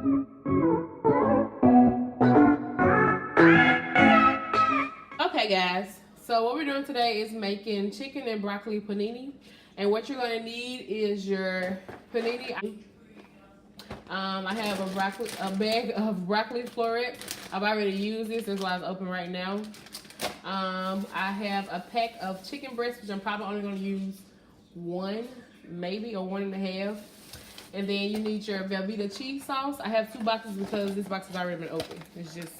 Okay guys, so what we're doing today is making chicken and broccoli panini. And what you're going to need is your panini. I have a bag of broccoli florets. I've already used this, that's why it's open right now. I have a pack of chicken breasts, which I'm probably only going to use one, maybe, or 1.5. And then you need your Velveeta cheese sauce. I have 2 boxes because this box has already been opened. It's just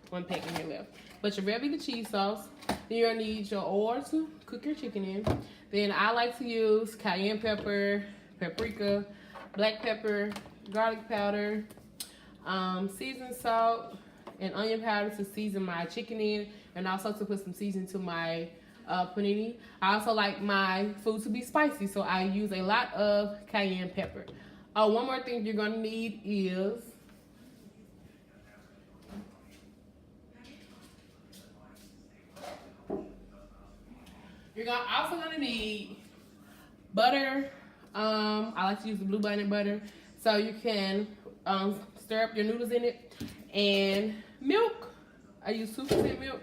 1 pack in here left. But your Velveeta cheese sauce. Then you're gonna need your oil to cook your chicken in. Then I like to use cayenne pepper, paprika, black pepper, garlic powder, seasoned salt, and onion powder to season my chicken in, and also to put some seasoning to my panini. I also like my food to be spicy, so I use a lot of cayenne pepper. One more thing you're gonna need is you're also gonna need butter. I like to use the Blue Bunny butter, so you can stir up your noodles in it, and milk. I use 2% milk,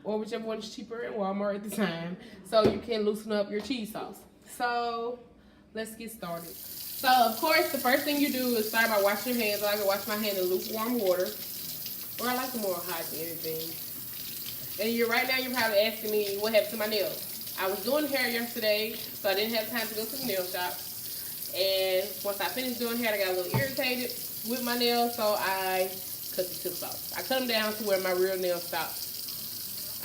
or whichever one is cheaper at Walmart at the time, so you can loosen up your cheese sauce. So let's get started. So of course, the first thing you do is start by washing your hands. I like to wash my hands in lukewarm water, or I like them more hot than anything. And right now you're probably asking me what happened to my nails. I was doing hair yesterday, so I didn't have time to go to the nail shop. And once I finished doing hair, I got a little irritated with my nails, so I cut the tips off. I cut them down to where my real nails stop.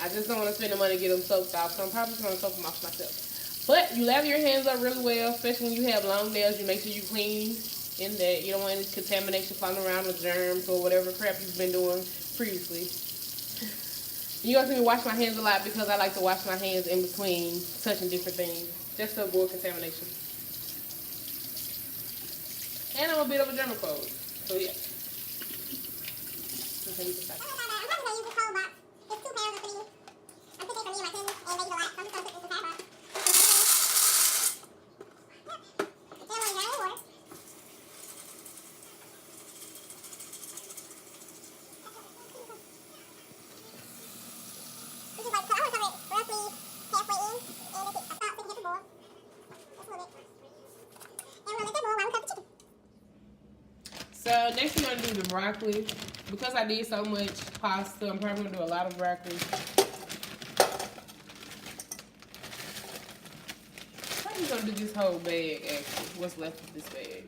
I just don't want to spend the money to get them soaked off, so I'm probably just going to soak them off myself. But you lather your hands up really well, especially when you have long nails. You make sure you clean in that. You don't want any contamination floating around with germs or whatever crap you've been doing previously. You have to see me wash my hands a lot because I like to wash my hands in between touching different things, just to avoid contamination. And I'm a bit of a germaphobe, so yeah. Okay, you can stop. So next we're gonna do the broccoli. Because I did so much pasta, I'm probably gonna do a lot of broccoli. I'm just gonna do this whole bag actually, what's left of this bag.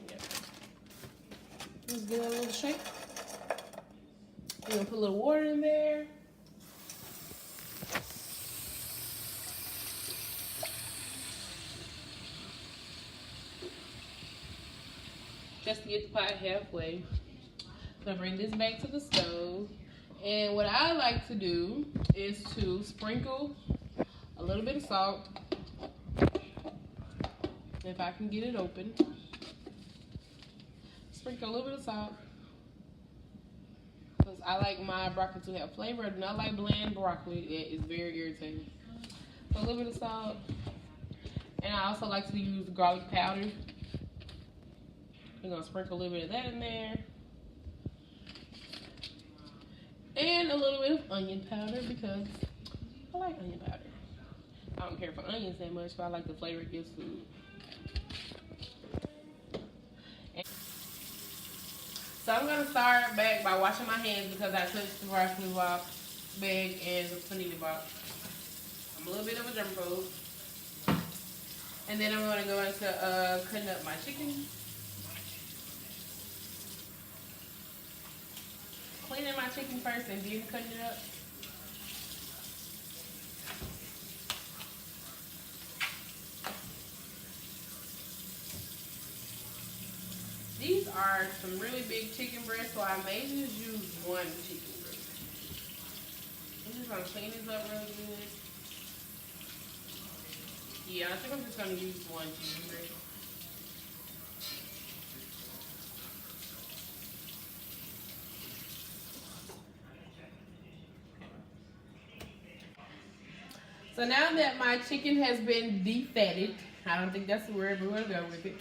Yeah. Just give it a little shake. We're gonna put a little water in there. Just to get the pot halfway. I'm gonna bring this back to the stove. And what I like to do is to sprinkle a little bit of salt, if I can get it open. Sprinkle a little bit of salt, because I like my broccoli to have flavor. I do not like bland broccoli. It is very irritating. So a little bit of salt. And I also like to use garlic powder. We're gonna sprinkle a little bit of that in there. And a little bit of onion powder because I like onion powder. I don't care for onions that much, but I like the flavor it gives food. So I'm gonna start back by washing my hands because I touched the broccoli box, bag, and the panini box. I'm a little bit of a germaphobe. And then I'm gonna go into cutting up my chicken. Cleaning my chicken first and then cutting it up. These are some really big chicken breasts, so I may just use 1 chicken breast. I'm just gonna clean this up really good. Yeah, I think I'm just gonna use 1 chicken breast. So now that my chicken has been defatted, I don't think that's the word, but we'll go with it.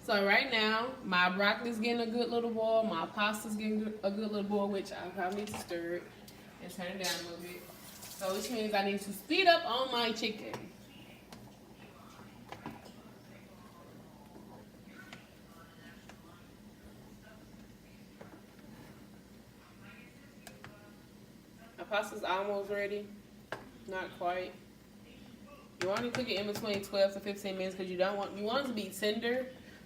So right now, my broccoli's getting a good little boil. My pasta's getting a good little boil, which I probably need to stir it and turn it down a little bit. So which means I need to speed up on my chicken. My pasta's almost ready. Not quite. You want to cook it in between 12 to 15 minutes because you want it to be tender,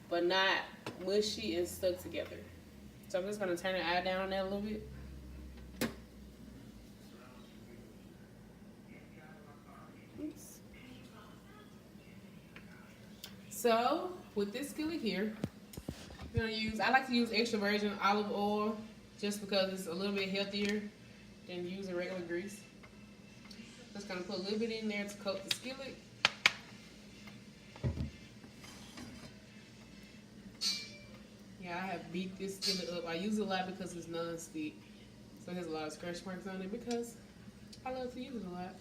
but not mushy and stuck together. So I'm just gonna turn the eye down on that a little bit. Oops. So with this skillet here, I like to use extra virgin olive oil just because it's a little bit healthier than using regular grease. Just gonna put a little bit in there to coat the skillet. Yeah, I have beat this skillet up. I use it a lot because it's non-stick. So it has a lot of scratch marks on it because I love to use it a lot.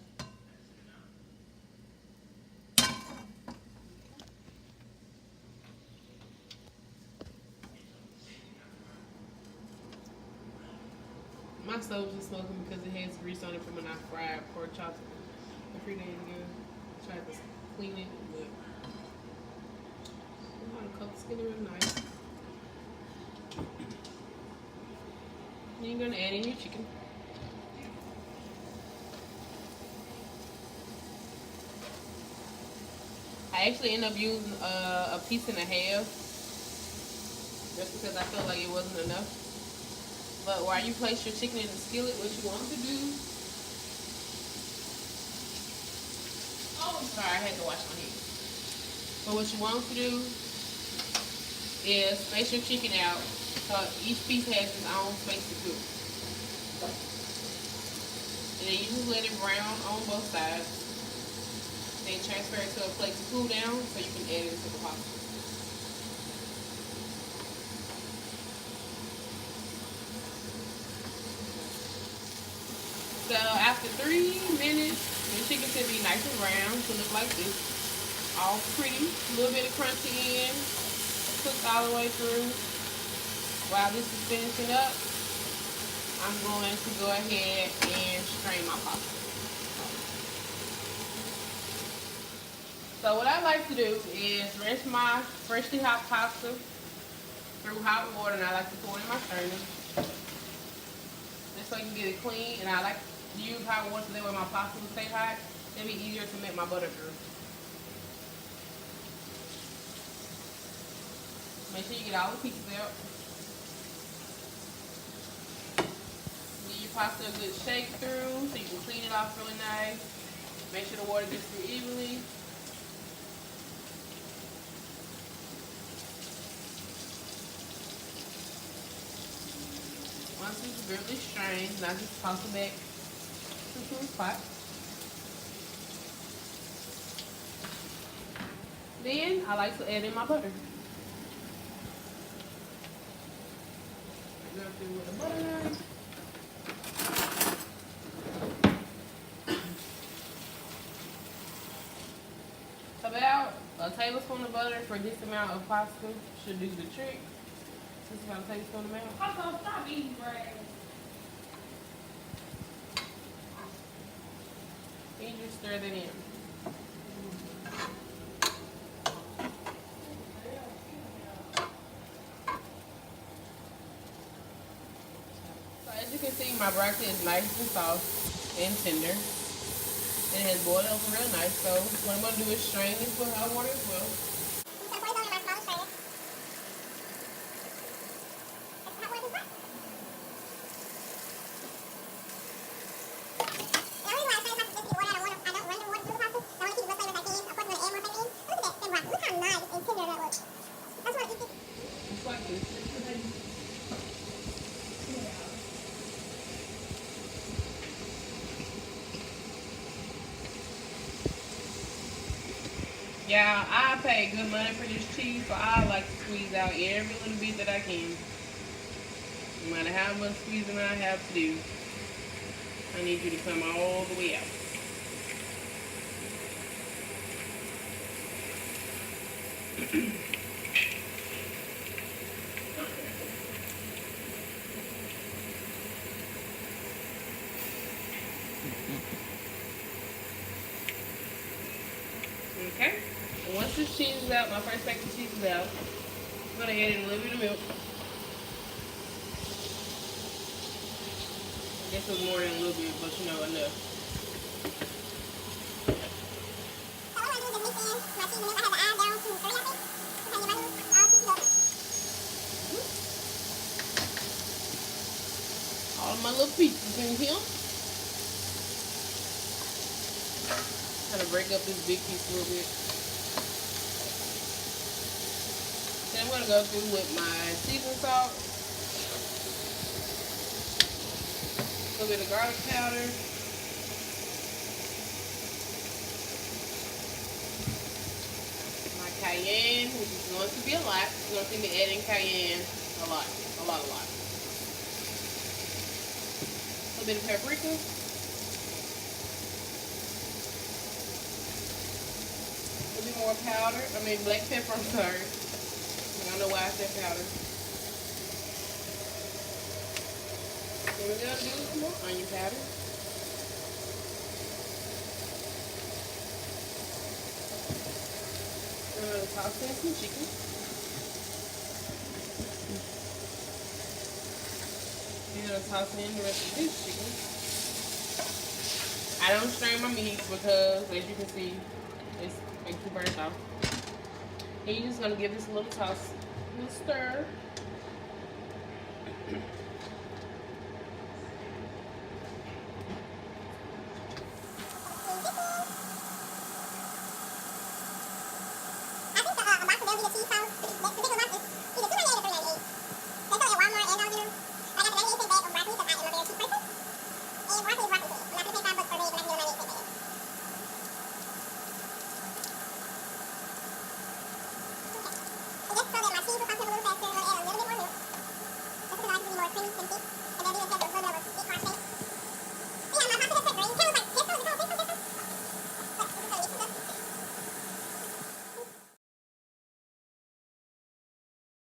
My stove is smoking because it has grease on it from when I fried pork chops a few days ago. I tried to clean it, but I'm gonna cook the skillet real nice. Then you're gonna add in your chicken. I actually end up using a piece and a half just because I felt like it wasn't enough. But while you place your chicken in the skillet, what you want to do... Oh, sorry, I had to wash my hands. But what you want to do is space your chicken out so each piece has its own space to cook. And then you just let it brown on both sides. Then transfer it to a plate to cool down so you can add it to the pasta. So after 3 minutes, your chicken should be nice and brown to look like this. all pretty. A little bit of crunchy in, cooked all the way through. While this is finishing up, I'm going to go ahead and strain my pasta. So what I like to do is rinse my freshly hot pasta through hot water, and I like to pour it in my strainer. Just so you can get it clean, and I like to use hot water so that way my pasta will stay hot. It'll be easier to make my butter through. Make sure you get all the pieces out. Give your pasta a good shake through so you can clean it off really nice. Make sure the water gets through evenly. Once it's really strained, now just toss it back into the pot. Then I like to add in my butter. Go through with the butter. About a tablespoon of butter for this amount of pasta should do the trick. This is about a tablespoon amount. Also, stop eating bread. And you just stir that in. So as you can see, my broccoli is nice and soft and tender. It has boiled over real nice, so what I'm going to do is strain this with hot water as well. Yeah, I pay good money for this cheese, so I like to squeeze out every little bit that I can. No matter how much squeezing I have to do, I need you to come all the way out. Okay, once this cheese is out, my first pack of cheese is out, I'm going to add in a little bit of milk. I guess it was more than a little bit, but you know, enough. All of my little pieces in here. Kind of break up this big piece a little bit. Then I'm going to go through with my seasoning salt, a little bit of garlic powder, my cayenne, which is going to be a lot. You're going to see me adding cayenne a lot. A little bit of paprika. More powder, black pepper, I'm sorry. I don't know why I said powder. Then we're going to do some more onion powder. I'm going to toss in some chicken. I'm going to toss in the rest of this chicken. I don't strain my meat because, as you can see, it's makes you burn off. And you're just gonna give this a little toss, a little stir.